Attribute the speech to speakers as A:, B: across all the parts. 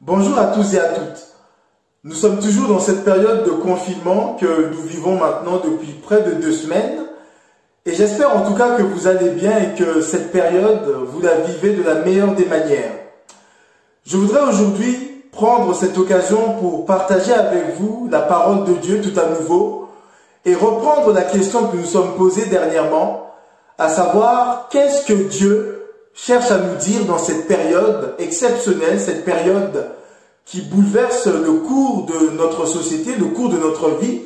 A: Bonjour à tous et à toutes. Nous sommes toujours dans cette période de confinement que nous vivons maintenant depuis près de 2 semaines. Et j'espère en tout cas que vous allez bien et que cette période, vous la vivez de la meilleure des manières. Je voudrais aujourd'hui prendre cette occasion pour partager avec vous la parole de Dieu tout à nouveau et reprendre la question que nous nous sommes posée dernièrement, à savoir qu'est-ce que Dieu cherche à nous dire dans cette période exceptionnelle, cette période qui bouleverse le cours de notre société, le cours de notre vie,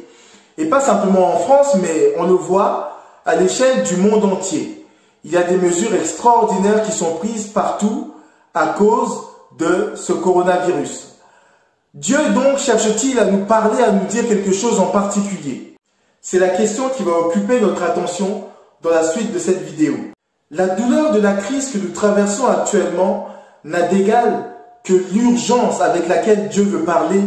A: et pas simplement en France, mais on le voit à l'échelle du monde entier. Il y a des mesures extraordinaires qui sont prises partout à cause de ce coronavirus. Dieu donc cherche-t-il à nous parler, à nous dire quelque chose en particulier? C'est la question qui va occuper notre attention dans la suite de cette vidéo. La douleur de la crise que nous traversons actuellement n'a d'égal que l'urgence avec laquelle Dieu veut parler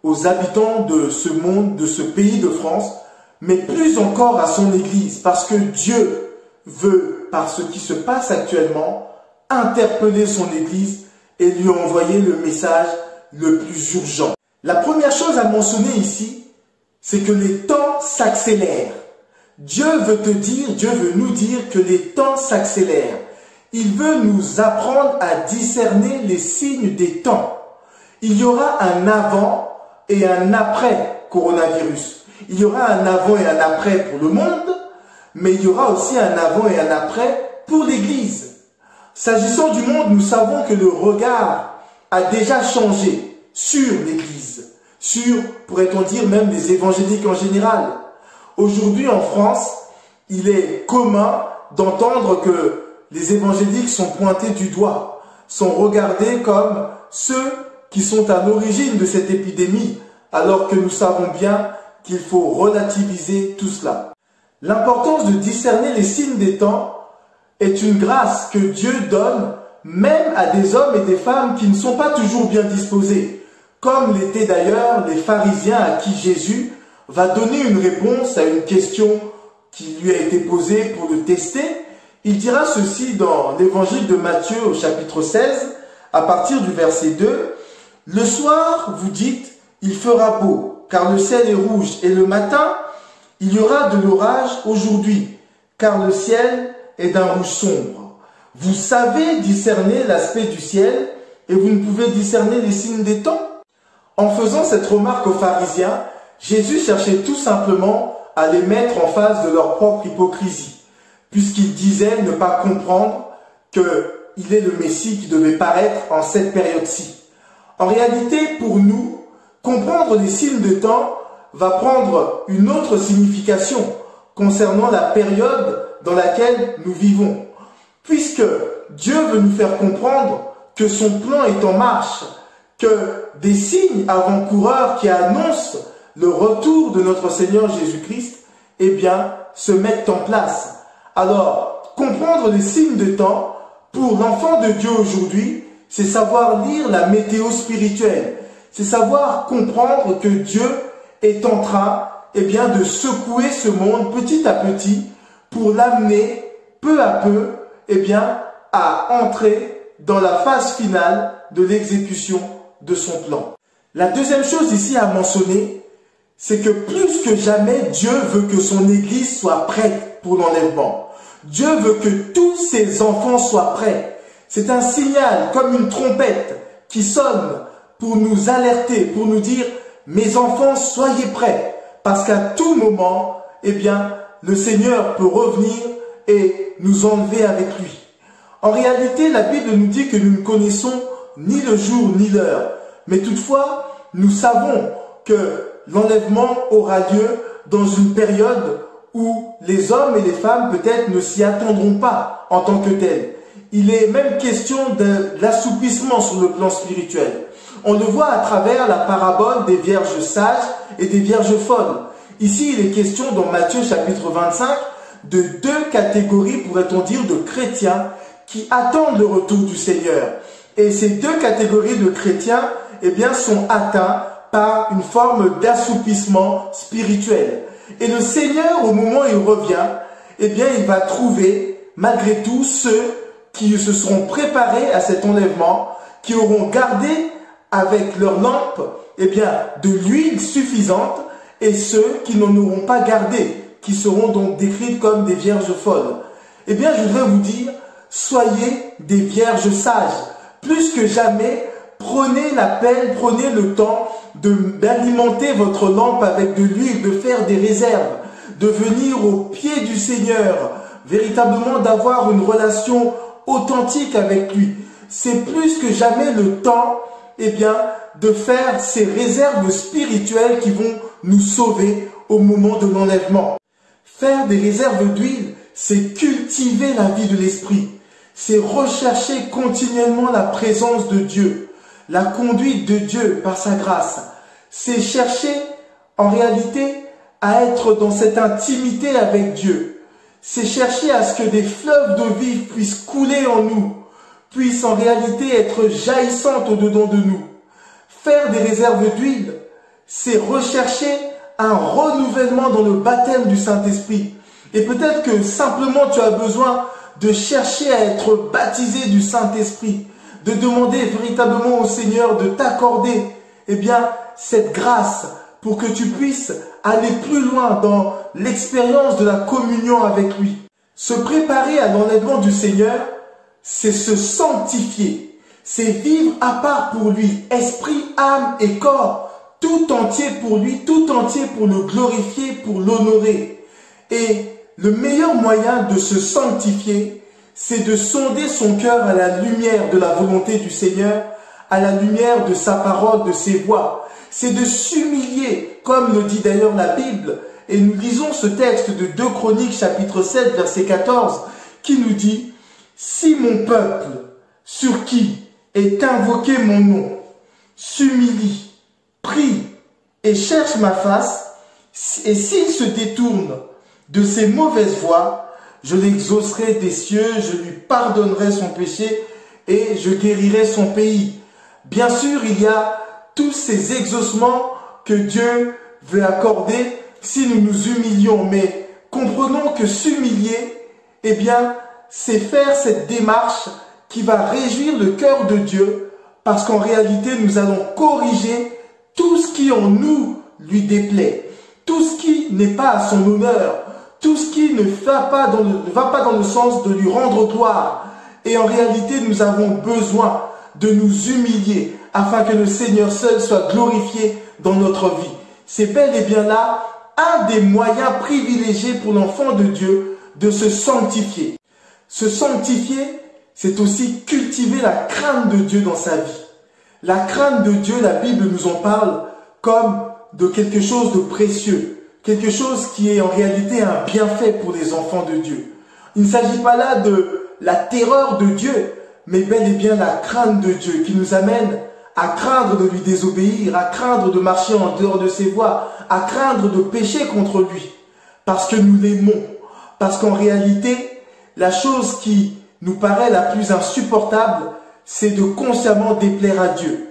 A: aux habitants de ce monde, de ce pays de France, mais plus encore à son Église, parce que Dieu veut, par ce qui se passe actuellement, interpeller son Église et lui envoyer le message le plus urgent. La première chose à mentionner ici, c'est que les temps s'accélèrent. Dieu veut te dire, Dieu veut nous dire que les temps s'accélèrent. Il veut nous apprendre à discerner les signes des temps. Il y aura un avant et un après coronavirus. Il y aura un avant et un après pour le monde, mais il y aura aussi un avant et un après pour l'Église. S'agissant du monde, nous savons que le regard a déjà changé sur l'Église, sur, pourrait-on dire, même les évangéliques en général. Aujourd'hui, en France, il est commun d'entendre que les évangéliques sont pointés du doigt, sont regardés comme ceux qui sont à l'origine de cette épidémie, alors que nous savons bien qu'il faut relativiser tout cela. L'importance de discerner les signes des temps est une grâce que Dieu donne même à des hommes et des femmes qui ne sont pas toujours bien disposés, comme l'étaient d'ailleurs les pharisiens à qui Jésus va donner une réponse à une question qui lui a été posée pour le tester. Il dira ceci dans l'évangile de Matthieu au chapitre 16, à partir du verset 2. « Le soir, vous dites, il fera beau, car le ciel est rouge, et le matin, il y aura de l'orage aujourd'hui, car le ciel est d'un rouge sombre. Vous savez discerner l'aspect du ciel, et vous ne pouvez discerner les signes des temps ?» En faisant cette remarque aux pharisiens, Jésus cherchait tout simplement à les mettre en face de leur propre hypocrisie, puisqu'il disait ne pas comprendre qu'il est le Messie qui devait paraître en cette période-ci. En réalité, pour nous, comprendre les signes de temps va prendre une autre signification concernant la période dans laquelle nous vivons, puisque Dieu veut nous faire comprendre que son plan est en marche, que des signes avant-coureurs qui annoncent le retour de notre Seigneur Jésus-Christ, eh bien, se mettent en place. Alors, comprendre les signes de temps, pour l'enfant de Dieu aujourd'hui, c'est savoir lire la météo spirituelle. C'est savoir comprendre que Dieu est en train, eh bien, de secouer ce monde petit à petit pour l'amener peu à peu, eh bien, à entrer dans la phase finale de l'exécution de son plan. La deuxième chose ici à mentionner, c'est que plus que jamais, Dieu veut que son Église soit prête pour l'enlèvement. Dieu veut que tous ses enfants soient prêts. C'est un signal, comme une trompette, qui sonne pour nous alerter, pour nous dire « Mes enfants, soyez prêts !» Parce qu'à tout moment, eh bien, le Seigneur peut revenir et nous enlever avec lui. En réalité, la Bible nous dit que nous ne connaissons ni le jour ni l'heure. Mais toutefois, nous savons que l'enlèvement aura lieu dans une période où les hommes et les femmes peut-être ne s'y attendront pas en tant que tels. Il est même question de l'assouplissement sur le plan spirituel. On le voit à travers la parabole des vierges sages et des vierges folles. Ici, il est question dans Matthieu chapitre 25 de 2 catégories, pourrait-on dire, de chrétiens qui attendent le retour du Seigneur. Et ces 2 catégories de chrétiens, eh bien, sont atteints par une forme d'assouplissement spirituel. Et le Seigneur, au moment où il revient, eh bien, il va trouver, malgré tout, ceux qui se seront préparés à cet enlèvement, qui auront gardé avec leur lampe, eh bien, de l'huile suffisante, et ceux qui n'en auront pas gardé, qui seront donc décrites comme des vierges folles. Eh bien, je voudrais vous dire, soyez des vierges sages. Plus que jamais, prenez la peine, prenez le temps d'alimenter votre lampe avec de l'huile, de faire des réserves, de venir au pied du Seigneur, véritablement d'avoir une relation authentique avec lui. C'est plus que jamais le temps, eh bien, de faire ces réserves spirituelles qui vont nous sauver au moment de l'enlèvement. Faire des réserves d'huile, c'est cultiver la vie de l'esprit. C'est rechercher continuellement la présence de Dieu, la conduite de Dieu par sa grâce. C'est chercher, en réalité, à être dans cette intimité avec Dieu. C'est chercher à ce que des fleuves de vie puissent couler en nous, puissent en réalité être jaillissantes au-dedans de nous. Faire des réserves d'huile, c'est rechercher un renouvellement dans le baptême du Saint-Esprit. Et peut-être que simplement tu as besoin de chercher à être baptisé du Saint-Esprit, de demander véritablement au Seigneur de t'accorder, eh bien, cette grâce pour que tu puisses aller plus loin dans l'expérience de la communion avec lui. Se préparer à l'enlèvement du Seigneur, c'est se sanctifier, c'est vivre à part pour lui, esprit, âme et corps, tout entier pour lui, tout entier pour le glorifier, pour l'honorer. Et le meilleur moyen de se sanctifier, c'est de sonder son cœur à la lumière de la volonté du Seigneur, à la lumière de sa parole, de ses voix. C'est de s'humilier, comme le dit d'ailleurs la Bible. Et nous lisons ce texte de 2 Chroniques, chapitre 7, verset 14, qui nous dit « Si mon peuple, sur qui est invoqué mon nom, s'humilie, prie et cherche ma face, et s'il se détourne de ses mauvaises voies, je l'exaucerai des cieux, je lui pardonnerai son péché et je guérirai son pays. » Bien sûr, il y a tous ces exaucements que Dieu veut accorder si nous nous humilions. Mais comprenons que s'humilier, eh bien, c'est faire cette démarche qui va réjouir le cœur de Dieu, parce qu'en réalité, nous allons corriger tout ce qui en nous lui déplaît, tout ce qui n'est pas à son honneur, tout ce qui ne va pas dans le sens de lui rendre gloire. Et en réalité, nous avons besoin de nous humilier afin que le Seigneur seul soit glorifié dans notre vie. C'est bel et bien là un des moyens privilégiés pour l'enfant de Dieu de se sanctifier. Se sanctifier, c'est aussi cultiver la crainte de Dieu dans sa vie. La crainte de Dieu, la Bible nous en parle comme de quelque chose de précieux, quelque chose qui est en réalité un bienfait pour les enfants de Dieu. Il ne s'agit pas là de la terreur de Dieu, mais bel et bien la crainte de Dieu qui nous amène à craindre de lui désobéir, à craindre de marcher en dehors de ses voies, à craindre de pécher contre lui, parce que nous l'aimons, parce qu'en réalité, la chose qui nous paraît la plus insupportable, c'est de consciemment déplaire à Dieu.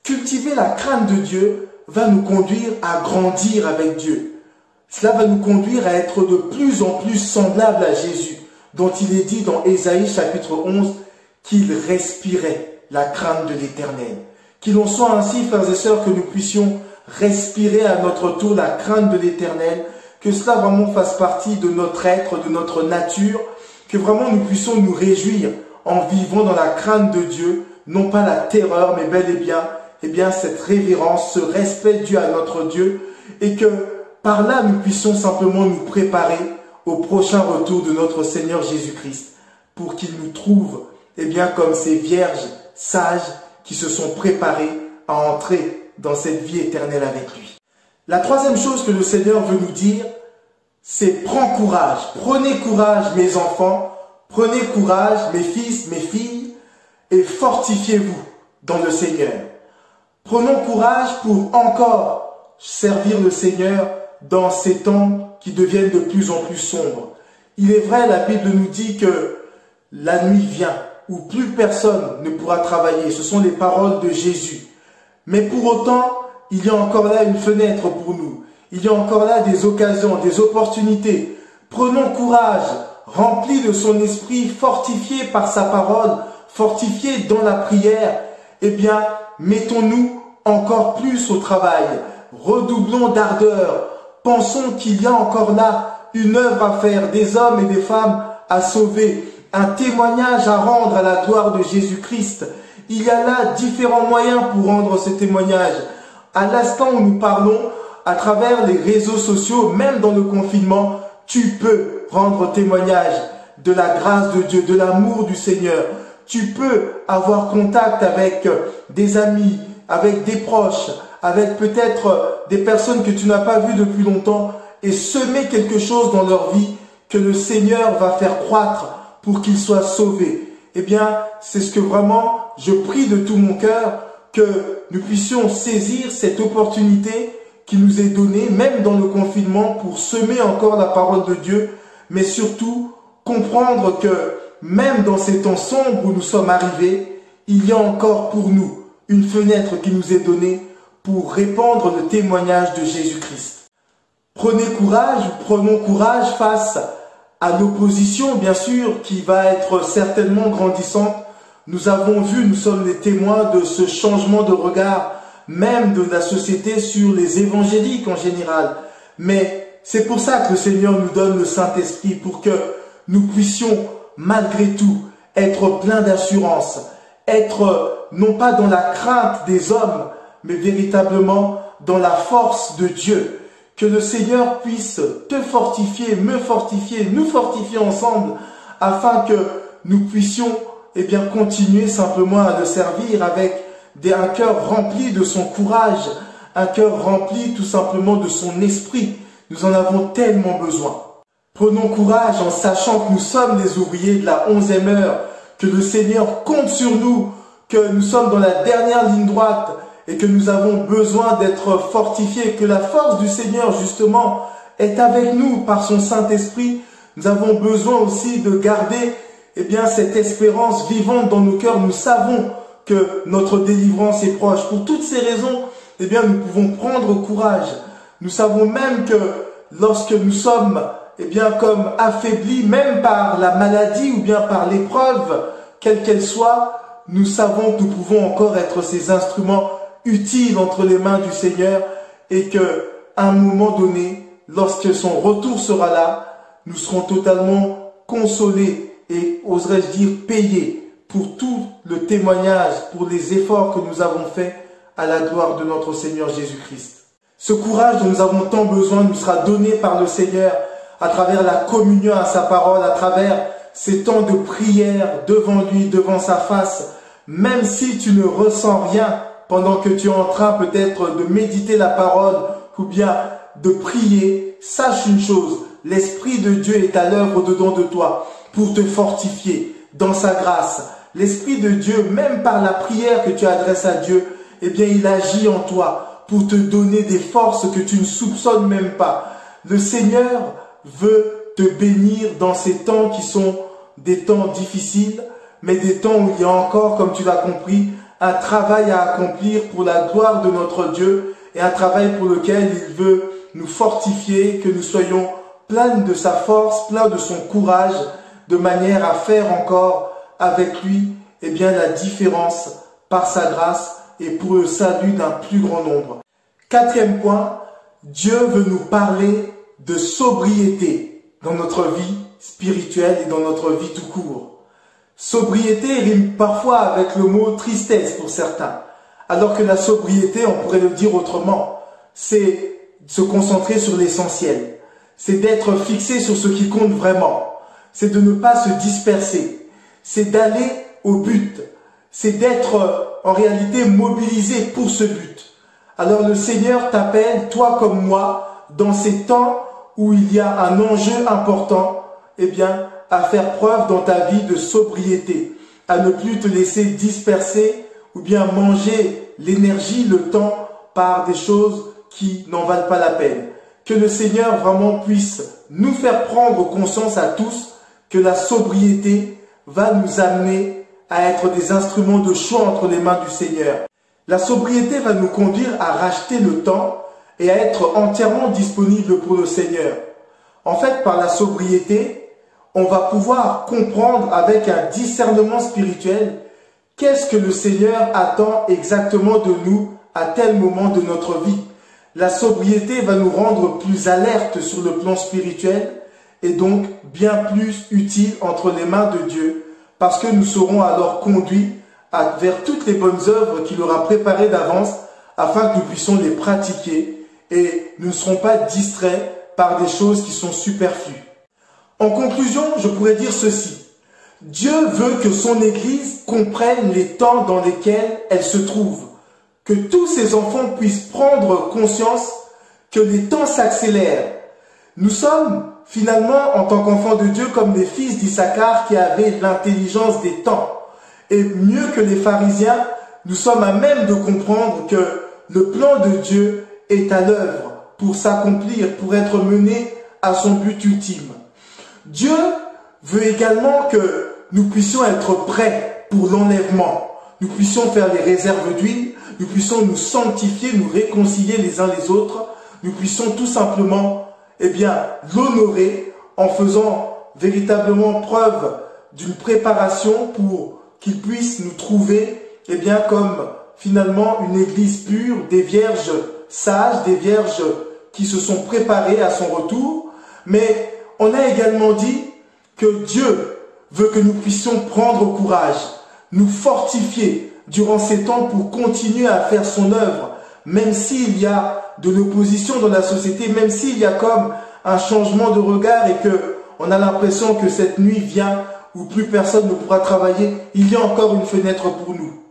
A: Cultiver la crainte de Dieu va nous conduire à grandir avec Dieu. Cela va nous conduire à être de plus en plus semblables à Jésus, dont il est dit dans Ésaïe chapitre 11 qu'il respirait la crainte de l'Éternel. Qu'il en soit ainsi, frères et sœurs, que nous puissions respirer à notre tour la crainte de l'Éternel, que cela vraiment fasse partie de notre être, de notre nature, que vraiment nous puissions nous réjouir en vivant dans la crainte de Dieu, non pas la terreur, mais bel et bien cette révérence, ce respect dû à notre Dieu, et que par là nous puissions simplement nous préparer au prochain retour de notre Seigneur Jésus-Christ, pour qu'il nous trouve, eh bien, comme ces vierges sages qui se sont préparées à entrer dans cette vie éternelle avec lui. La troisième chose que le Seigneur veut nous dire, c'est prends courage. Prenez courage, mes enfants. Prenez courage, mes fils, mes filles, et fortifiez-vous dans le Seigneur. Prenons courage pour encore servir le Seigneur dans ces temps qui deviennent de plus en plus sombres. Il est vrai, la Bible nous dit que la nuit vient où plus personne ne pourra travailler. Ce sont les paroles de Jésus. Mais pour autant, il y a encore là une fenêtre pour nous. Il y a encore là des occasions, des opportunités. Prenons courage, remplis de son esprit, fortifié par sa parole, fortifié dans la prière. Eh bien, mettons-nous encore plus au travail. Redoublons d'ardeur. Pensons qu'il y a encore là une œuvre à faire, des hommes et des femmes à sauver, un témoignage à rendre à la gloire de Jésus-Christ. Il y a là différents moyens pour rendre ce témoignage. À l'instant où nous parlons, à travers les réseaux sociaux, même dans le confinement, tu peux rendre témoignage de la grâce de Dieu, de l'amour du Seigneur. Tu peux avoir contact avec des amis, avec des proches, avec peut-être des personnes que tu n'as pas vues depuis longtemps et semer quelque chose dans leur vie que le Seigneur va faire croître pour qu'ils soient sauvés. Eh bien, c'est ce que vraiment je prie de tout mon cœur, que nous puissions saisir cette opportunité qui nous est donnée, même dans le confinement, pour semer encore la parole de Dieu, mais surtout comprendre que même dans ces temps sombres où nous sommes arrivés, il y a encore pour nous une fenêtre qui nous est donnée pour répandre le témoignage de Jésus-Christ. Prenons courage face à l'opposition, bien sûr, qui va être certainement grandissante. Nous avons vu, nous sommes les témoins de ce changement de regard, même de la société sur les évangéliques en général. Mais c'est pour ça que le Seigneur nous donne le Saint-Esprit, pour que nous puissions, malgré tout, être pleins d'assurance, être non pas dans la crainte des hommes, mais véritablement dans la force de Dieu. Que le Seigneur puisse te fortifier, me fortifier, nous fortifier ensemble, afin que nous puissions continuer simplement à le servir avec un cœur rempli de son courage, un cœur rempli tout simplement de son esprit. Nous en avons tellement besoin. Prenons courage en sachant que nous sommes les ouvriers de la 11e heure, que le Seigneur compte sur nous, que nous sommes dans la dernière ligne droite et que nous avons besoin d'être fortifiés, que la force du Seigneur justement est avec nous par son Saint-Esprit. Nous avons besoin aussi de garder cette espérance vivante dans nos cœurs. Nous savons que notre délivrance est proche. Pour toutes ces raisons, nous pouvons prendre courage. Nous savons même que lorsque nous sommes comme affaiblis, même par la maladie ou bien par l'épreuve, quelle qu'elle soit, nous savons que nous pouvons encore être ces instruments utiles entre les mains du Seigneur et que, à un moment donné, lorsque son retour sera là, nous serons totalement consolés et, oserais-je dire, payés pour tout le témoignage, pour les efforts que nous avons faits à la gloire de notre Seigneur Jésus-Christ. Ce courage dont nous avons tant besoin nous sera donné par le Seigneur à travers la communion à sa parole, à travers ces temps de prière devant lui, devant sa face. Même si tu ne ressens rien pendant que tu es en train peut-être de méditer la parole ou bien de prier, sache une chose, l'Esprit de Dieu est à l'œuvre dedans de toi pour te fortifier dans sa grâce. L'Esprit de Dieu, même par la prière que tu adresses à Dieu, il agit en toi pour te donner des forces que tu ne soupçonnes même pas. Le Seigneur veut te bénir dans ces temps qui sont des temps difficiles, mais des temps où il y a encore, comme tu l'as compris, un travail à accomplir pour la gloire de notre Dieu et un travail pour lequel il veut nous fortifier, que nous soyons pleins de sa force, pleins de son courage, de manière à faire encore avec lui la différence par sa grâce et pour le salut d'un plus grand nombre. 4e point, Dieu veut nous parler de sobriété dans notre vie spirituelle et dans notre vie tout court. Sobriété rime parfois avec le mot tristesse pour certains, alors que la sobriété, on pourrait le dire autrement, c'est se concentrer sur l'essentiel, c'est d'être fixé sur ce qui compte vraiment, c'est de ne pas se disperser, c'est d'aller au but, c'est d'être en réalité mobilisé pour ce but. Alors le Seigneur t'appelle, toi comme moi, dans ces temps où il y a un enjeu important, à faire preuve dans ta vie de sobriété, à ne plus te laisser disperser ou bien manger l'énergie, le temps par des choses qui n'en valent pas la peine. Que le Seigneur vraiment puisse nous faire prendre conscience à tous que la sobriété va nous amener à être des instruments de choix entre les mains du Seigneur. La sobriété va nous conduire à racheter le temps et à être entièrement disponible pour le Seigneur. En fait, par la sobriété, on va pouvoir comprendre avec un discernement spirituel Qu'est-ce que le Seigneur attend exactement de nous à tel moment de notre vie? La sobriété va nous rendre plus alertes sur le plan spirituel et donc bien plus utile entre les mains de Dieu, parce que nous serons alors conduits vers toutes les bonnes œuvres qu'il aura préparées d'avance afin que nous puissions les pratiquer et nous ne serons pas distraits par des choses qui sont superflues. En conclusion, je pourrais dire ceci. Dieu veut que son Église comprenne les temps dans lesquels elle se trouve, que tous ses enfants puissent prendre conscience que les temps s'accélèrent. Nous sommes finalement, en tant qu'enfants de Dieu, comme des fils d'Issachar qui avaient l'intelligence des temps. Et mieux que les pharisiens, nous sommes à même de comprendre que le plan de Dieu est à l'œuvre pour s'accomplir, pour être mené à son but ultime. Dieu veut également que nous puissions être prêts pour l'enlèvement. Nous puissions faire les réserves d'huile, nous puissions nous sanctifier, nous réconcilier les uns les autres, nous puissions tout simplement, l'honorer en faisant véritablement preuve d'une préparation pour qu'il puisse nous trouver, comme finalement une église pure, des vierges sages, des vierges qui se sont préparées à son retour. Mais on a également dit que Dieu veut que nous puissions prendre courage, nous fortifier durant ces temps pour continuer à faire son œuvre, même s'il y a de l'opposition dans la société, même s'il y a comme un changement de regard et que on a l'impression que cette nuit vient où plus personne ne pourra travailler, il y a encore une fenêtre pour nous.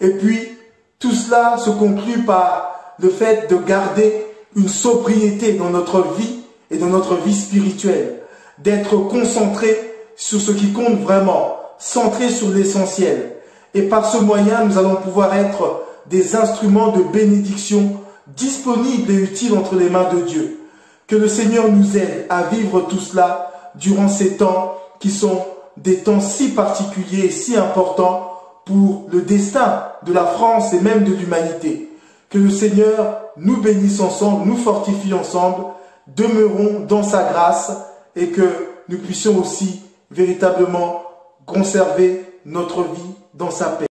A: Et puis, tout cela se conclut par le fait de garder une sobriété dans notre vie et dans notre vie spirituelle, d'être concentré sur ce qui compte vraiment, centré sur l'essentiel. Et par ce moyen, nous allons pouvoir être des instruments de bénédiction disponibles et utiles entre les mains de Dieu. Que le Seigneur nous aide à vivre tout cela durant ces temps qui sont des temps si particuliers et si importants pour le destin de la France et même de l'humanité. Que le Seigneur nous bénisse ensemble, nous fortifie ensemble, demeurons dans sa grâce et que nous puissions aussi véritablement conserver notre vie dans sa paix.